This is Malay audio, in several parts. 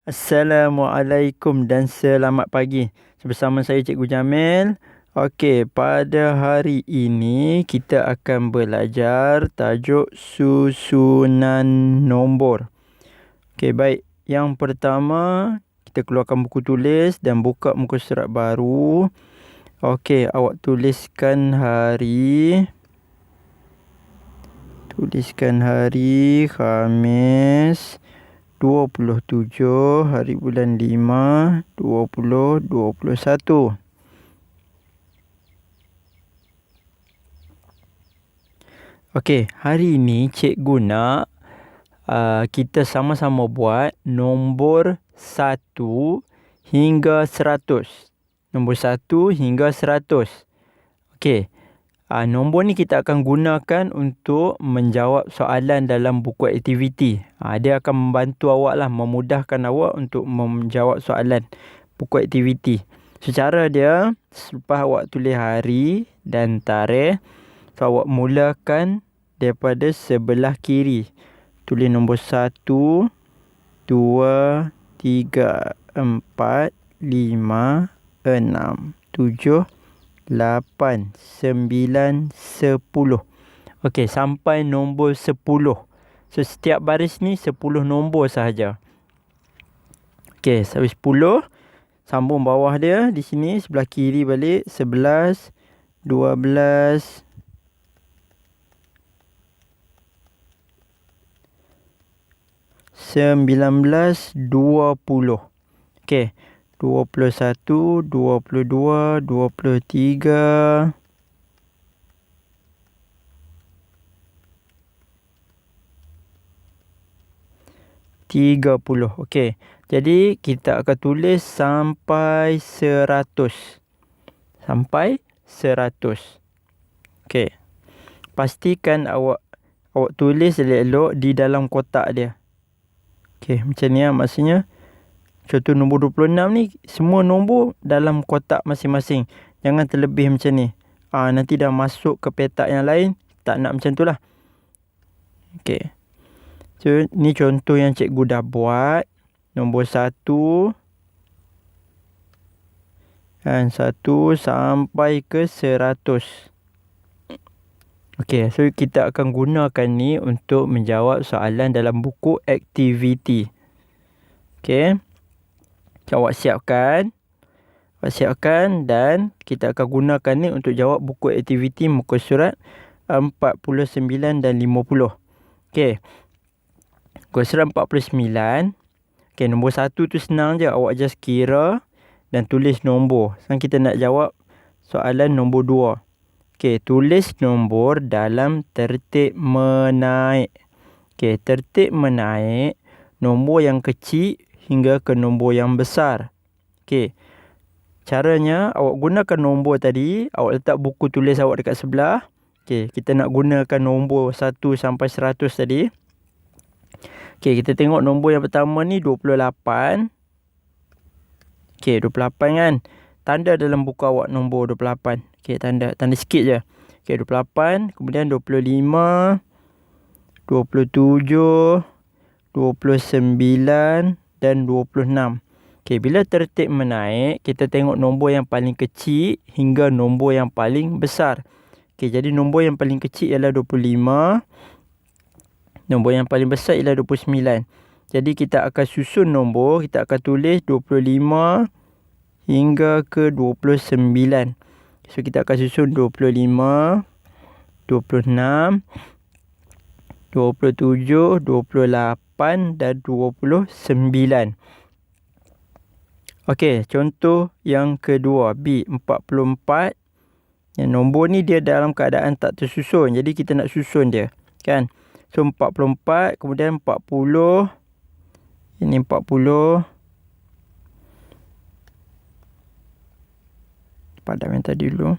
Assalamualaikum dan selamat pagi. Bersama saya Cikgu Jamil. Okey, pada hari ini kita akan belajar tajuk susunan nombor. Okey, baik. Yang pertama, kita keluarkan buku tulis dan buka muka surat baru. Okey, awak tuliskan hari. Khamis 27 hari bulan 5 2021. Okey, hari ini cikgu nak kita sama-sama buat nombor 1 hingga 100. Nombor 1 hingga 100. Okey. Nombor ni kita akan gunakan untuk menjawab soalan dalam buku aktiviti. Dia akan membantu awak lah, memudahkan awak untuk menjawab soalan buku aktiviti. Secara dia, selepas awak tulis hari dan tarikh, awak mulakan daripada sebelah kiri. Tulis nombor 1, 2, 3, 4, 5, 6, 7, 8, 9, 10. Okey, sampai nombor 10. So, setiap baris ni 10 nombor sahaja. Okey, sampai 10. Sambung bawah dia. Di sini sebelah kiri balik. 11, 12, 19, 20. Okey. 21, 22, 23, 30. Okey. Jadi kita akan tulis sampai 100. Sampai 100. Okey. Pastikan awak tulis elok-elok di dalam kotak dia. Okey, macam ni lah maksudnya. Contoh nombor 26 ni, semua nombor dalam kotak masing-masing. Jangan terlebih macam ni. Nanti dah masuk ke petak yang lain. Tak nak macam tu lah. Okey. So, ni contoh yang cikgu dah buat. Nombor 1. Dan 1 sampai ke 100. Okey, so kita akan gunakan ni untuk menjawab soalan dalam buku aktiviti. Okey. Awak siapkan dan kita akan gunakan ni untuk jawab buku aktiviti muka surat 49 dan 50. Okey. Muka surat 49. Okey, nombor 1 tu senang je. Awak just kira dan tulis nombor. Sekarang kita nak jawab soalan nombor 2. Okey, tulis nombor dalam tertib menaik. Okey, tertib menaik nombor yang kecil hingga ke nombor yang besar. Okey. Caranya, awak gunakan nombor tadi. Awak letak buku tulis awak dekat sebelah. Okey, kita nak gunakan nombor 1 sampai 100 tadi. Okey, kita tengok nombor yang pertama ni 28. Okey, 28 kan. Tanda dalam buku awak nombor 28. Okey, tanda sikit je. Okey, 28. Kemudian 25. 27. 29. Dan 26. Okey, bila tertib menaik, kita tengok nombor yang paling kecil hingga nombor yang paling besar. Okey, jadi nombor yang paling kecil ialah 25. Nombor yang paling besar ialah 29. Jadi kita akan susun nombor, kita akan tulis 25 hingga ke 29. So kita akan susun 25, 26, 27, 28 dan 29. Okey, contoh yang kedua, B, 44. Yang nombor ni dia dalam keadaan tak tersusun. Jadi kita nak susun dia, kan? So 44, kemudian 40. Ini 40. Padam yang tadi dulu.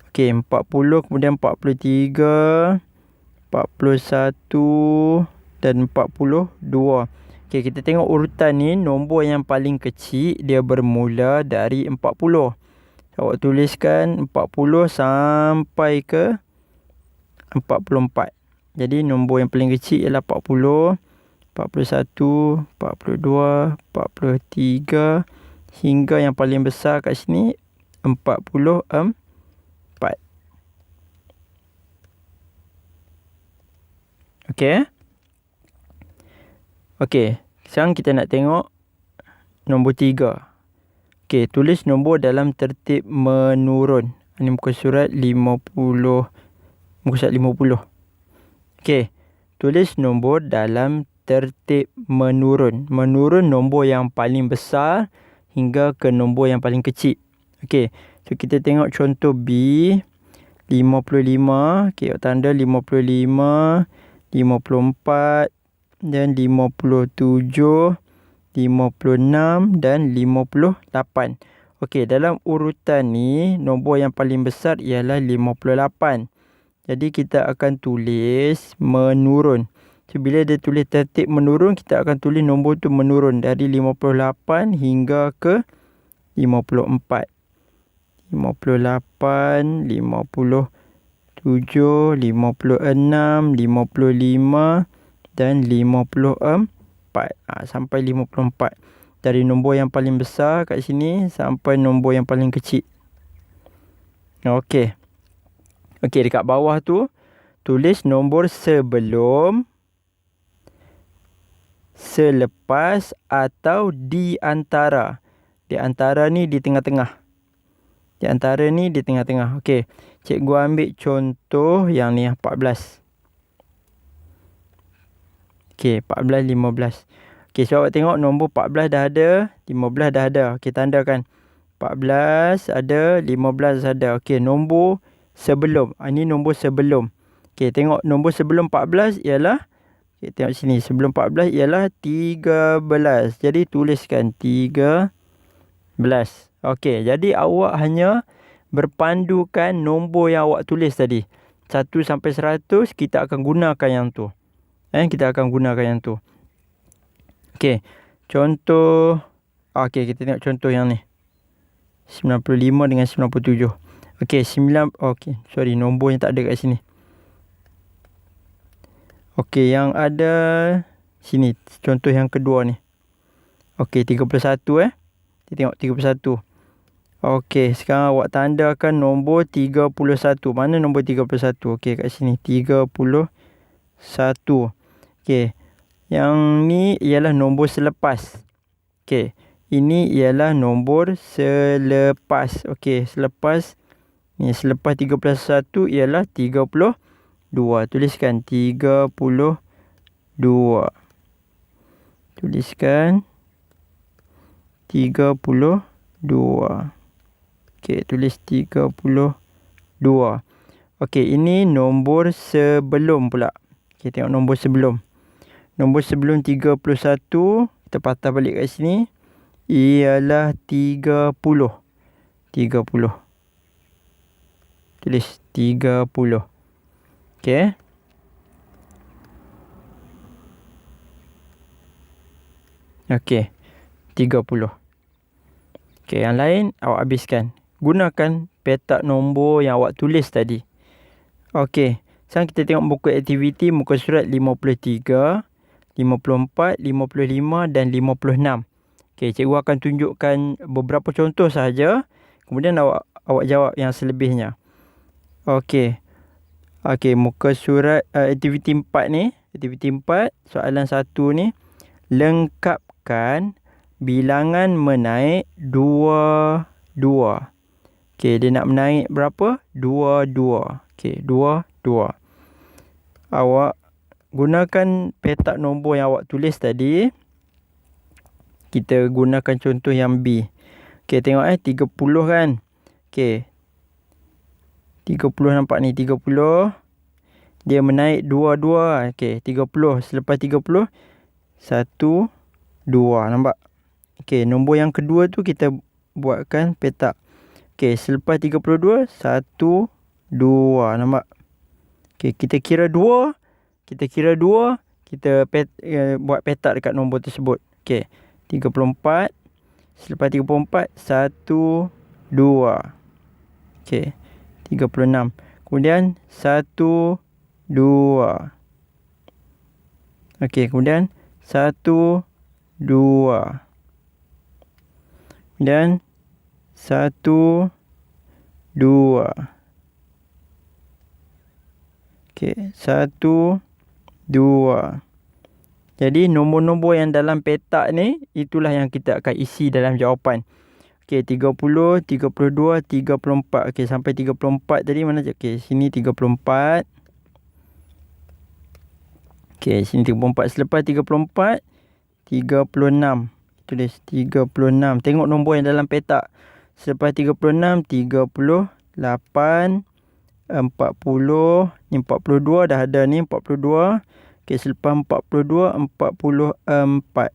Okey, 40, kemudian 43. 41 dan 42. Okey, kita tengok urutan ni, nombor yang paling kecil dia bermula dari 40. Awak tuliskan 40 sampai ke 44. Jadi nombor yang paling kecil ialah 40. 41, 42, 43 hingga yang paling besar kat sini 44. Okey. Okey, sekarang kita nak tengok nombor 3. Okey, tulis nombor dalam tertib menurun. Ini muka surat 50. Muka surat 50. Okey, tulis nombor dalam tertib menurun. Menurun nombor yang paling besar hingga ke nombor yang paling kecil. Okey, so kita tengok contoh B. 55. Okey, tanda 55, 54 dan 57, 56 dan 58. Okey, dalam urutan ni nombor yang paling besar ialah 58. Jadi kita akan tulis menurun. So bila dia tulis tertib menurun, kita akan tulis nombor tu menurun dari 58 hingga ke 54. 58, 57, 56, 55 dan 54. Sampai 54. Dari nombor yang paling besar kat sini sampai nombor yang paling kecil. Okey. Okey, dekat bawah tu tulis nombor sebelum, selepas atau di antara. Di antara ni di tengah-tengah. Di antara ni di tengah-tengah. Okey, cikgu ambil contoh yang ni 14. Okey, 14, 15. Okey, so awak tengok nombor 14 dah ada, 15 dah ada. Okey, tandakan. 14 ada, 15 ada. Okey, nombor sebelum. Ini nombor sebelum. Okey, tengok nombor sebelum 14 ialah, okay, tengok sini. Sebelum 14 ialah 13. Jadi tuliskan 13. Okey, jadi awak hanya berpandukan nombor yang awak tulis tadi. 1 sampai 100 kita akan gunakan yang tu. Kita akan gunakan yang tu. Okey, contoh. Okey, kita tengok contoh yang ni. 95 dengan 97. Okey, sorry, nombor yang tak ada kat sini. Okey, yang ada sini contoh yang kedua ni. Okey, 31 Kita tengok 31. Okey, sekarang awak tandakan nombor 31. Mana nombor 31? Okey, kat sini 31. Okey, yang ni ialah nombor selepas. Okey, ini ialah nombor selepas. Okey, selepas ni, selepas 31 ialah 32. Tuliskan 32. Tuliskan 32. Okey, tulis 32. Okey, ini nombor sebelum pula. Okey, tengok nombor sebelum. Nombor sebelum 31, kita patah balik kat sini, ialah 30. 30. Tulis 30. Okey. Okey, 30. Okey, yang lain awak habiskan. Gunakan petak nombor yang awak tulis tadi. Okey, sekarang kita tengok buku aktiviti muka surat 53, 54, 55 dan 56. Okey, cikgu akan tunjukkan beberapa contoh sahaja. Kemudian awak jawab yang selebihnya. Okey. Okey, muka surat aktiviti 4 ni. Aktiviti 4, soalan 1 ni. Lengkapkan bilangan menaik 2. Okey, dia nak menaik berapa? 2. Okey, 2. Awak gunakan petak nombor yang awak tulis tadi. Kita gunakan contoh yang B. Okey, tengok 30 kan. Okey, 30 nampak ni, 30. Dia menaik 2. Okey, 30. Selepas 30, 1, 2. Nampak? Okey, nombor yang kedua tu kita buatkan petak. Okey, selepas 32, 1, 2. Nampak? Okey, kita kira 2. Kita buat petak dekat nombor tersebut. Okey, 34. Selepas 34, 1, 2. Okey, 36. Kemudian 1, 2. Okey, kemudian 1, 2. Dan 1, 2. Okey, 1, 2. Jadi nombor-nombor yang dalam petak ni itulah yang kita akan isi dalam jawapan. Okey, 30, 32, 34. Okey, sampai 34 tadi mana? Okey, sini 34. Okey, sini 34. Selepas 34, 36. Tulis 36. Tengok nombor yang dalam petak. Selepas 36, 38, 40. Ni 42 dah ada ni, 42. Okey, selepas 42, 44.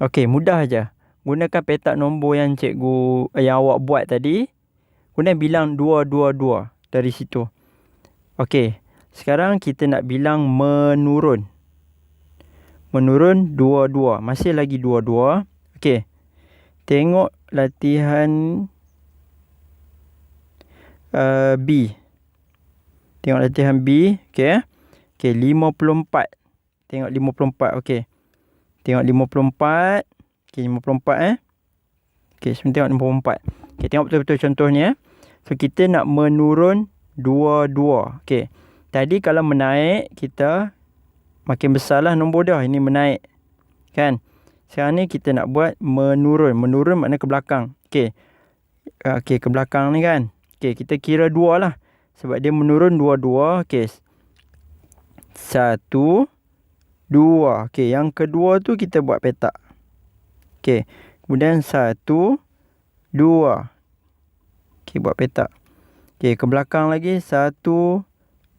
Okey, mudah aja. Gunakan petak nombor yang yang awak buat tadi. Kemudian bilang 222 dari situ. Okey, sekarang kita nak bilang menurun. Menurun 22. Masih lagi 22. Okey. Tengok latihan B. Tengok latihan B. Okey. Okey, 54. Tengok 54. Okey. Tengok 54. Okey, 54 Okey, sebentar tengok 54. Okey, tengok betul-betul contohnya. So, kita nak menurun 22. Okey. Tadi kalau menaik, kita makin besarlah nombor dah. Ini menaik. Kan? Sekarang ni kita nak buat menurun. Menurun makna ke belakang. Okey. Okey, ke belakang ni kan. Okey, kita kira 2 lah. Sebab dia menurun 22. Okey. 1, 2. Okey, yang kedua tu kita buat petak. Okey. Kemudian 1, 2. Okey, buat petak. Okey, ke belakang lagi 1,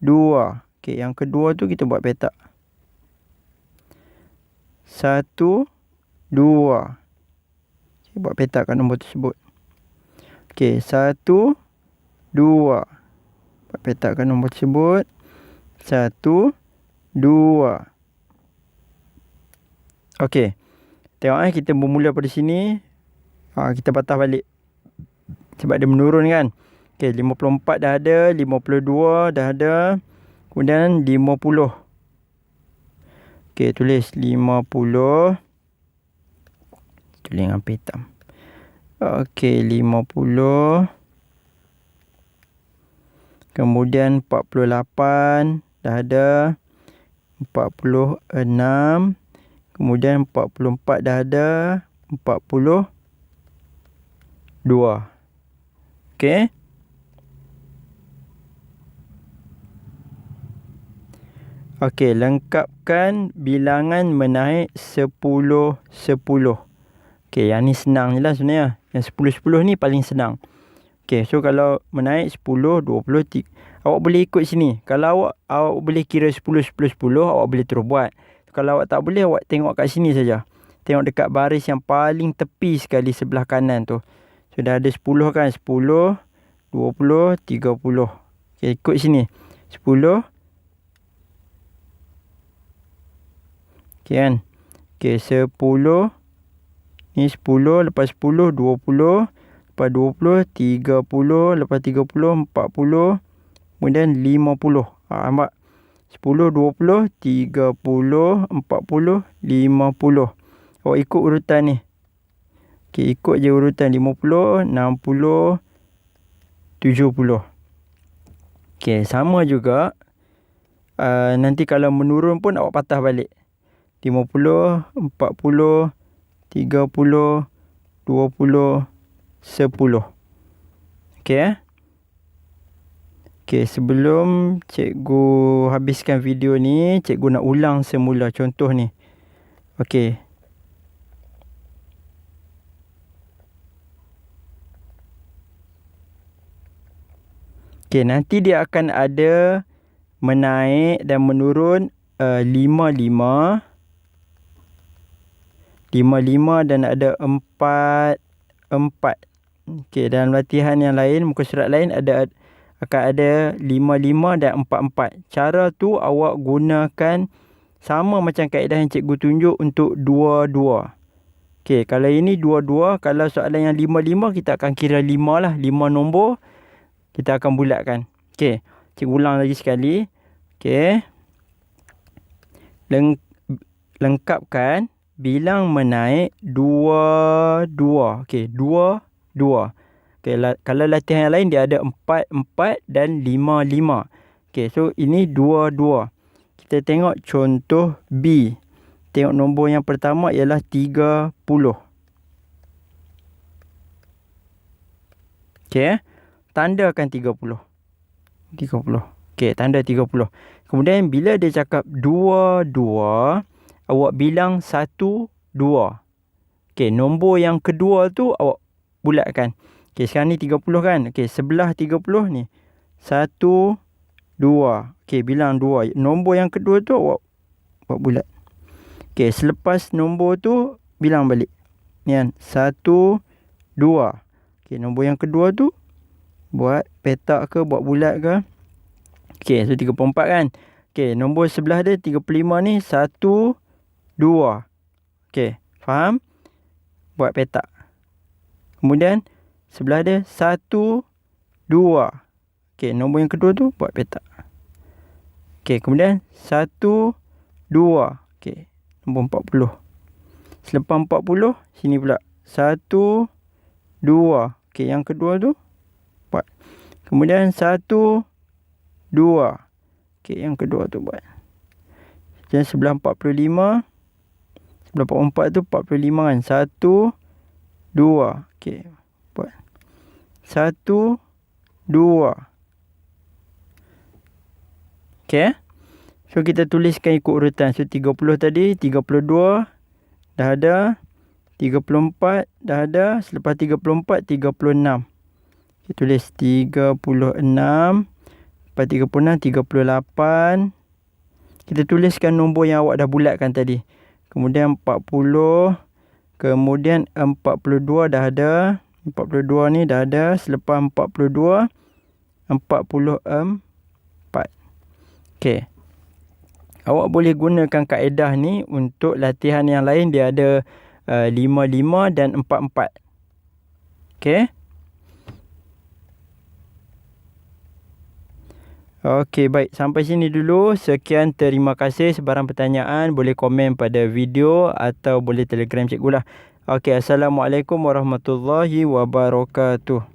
2. Okey, yang kedua tu kita buat petak. 1, 2. Okey, buat petak kat nombor tersebut. Okey, 1, 2. Buat petak kat nombor tersebut. 1, 2. Okey. Tengok kita bermula pada sini. Kita patah balik. Sebab dia menurun kan. Okey, 54 dah ada. 52 dah ada. Kemudian 50. Okey, tulis 50. Tulis dengan hitam. Okey, 50. Kemudian 48 dah ada. 46. Kemudian 44 dah ada. 42. Okey. Okey, lengkapkan bilangan menaik 10, 10. Okey, yang ni senang je lah sebenarnya. Yang 10, 10 ni paling senang. Okey, so kalau menaik 10, 20, awak boleh ikut sini. Kalau awak boleh kira 10, 10, 10, awak boleh terus buat. Kalau awak tak boleh, awak tengok kat sini saja. Tengok dekat baris yang paling tepi sekali sebelah kanan tu. So, dah ada 10 kan? 10, 20, 30. Okey, ikut sini. 10. Okey kan? Okey, 10. Ni 10, lepas 10, 20. Lepas 20, 30. Lepas 30, 40. Kemudian 50. Nampak? 10, 20, 30, 40, 50. Awak ikut urutan ni. Okey, ikut je urutan 50, 60, 70. Okey, sama juga. Nanti kalau menurun pun awak patah balik. 50, 40, 30, 20, 10. Okey Okey, sebelum cikgu habiskan video ni, cikgu nak ulang semula contoh ni. Okey. Okey, nanti dia akan ada menaik dan menurun 5, 5. 5 dan ada 4, 4. Okey, dalam latihan yang lain, muka surat lain akan ada 5, 5 dan 4, 4. Cara tu awak gunakan sama macam kaedah yang cikgu tunjuk untuk 2, 2. Okey, kalau ini 2, 2. Kalau soalan yang 5, 5, kita akan kira 5 lah. 5 nombor kita akan bulatkan. Okey, cikgu ulang lagi sekali. Okey. lengkapkan bilang menaik 2, 2. Okey, 2, 2. Okey, kalau latihan yang lain dia ada 4, 4 dan 5, 5. Okey, so ini 2, 2. Kita tengok contoh B. Tengok nombor yang pertama ialah 30. Okey, tandakan 30. 30. Okey, tanda 30. Kemudian bila dia cakap 2, 2, awak bilang 1, 2. Okey, nombor yang kedua tu awak bulatkan. Okey, sekarang ni 30 kan. Okey, sebelah 30 ni 1, 2. Okey, bilang 2. Nombor yang kedua tu awak bulat. Okey, selepas nombor tu bilang balik. Ni kan, 1, 2. Okey, nombor yang kedua tu buat petak ke, buat bulat ke. Okey, so 34 kan. Okey, nombor sebelah dia 35 ni 1, 2. Okey, faham? Buat petak. Kemudian sebelah dia 1, 2. Okey, nombor yang kedua tu buat petak. Okey, kemudian 1, 2. Okey, nombor 40. Selepas 40, sini pula 1, 2. Okey, yang kedua tu buat. Kemudian 1, 2. Okey, yang kedua tu buat. Dan sebelah 45, sebelah 44 tu 45 kan. 1, 2. Okey, buat. 1, 2. Okey. So kita tuliskan ikut urutan. So 30 tadi, 32 dah ada, 34 dah ada, selepas 34 36. Kita tulis 36, lepas 36 38. Kita tuliskan nombor yang awak dah bulatkan tadi. Kemudian 40, kemudian 42 dah ada. 42 ni dah ada, selepas 42 44. Okey. Awak boleh gunakan kaedah ni untuk latihan yang lain. Dia ada 5, 5 dan 4, 4. Okey. Okey, baik. Sampai sini dulu. Sekian, terima kasih. Sebarang pertanyaan boleh komen pada video atau boleh Telegram cikgu lah. Okey, Assalamualaikum warahmatullahi wabarakatuh.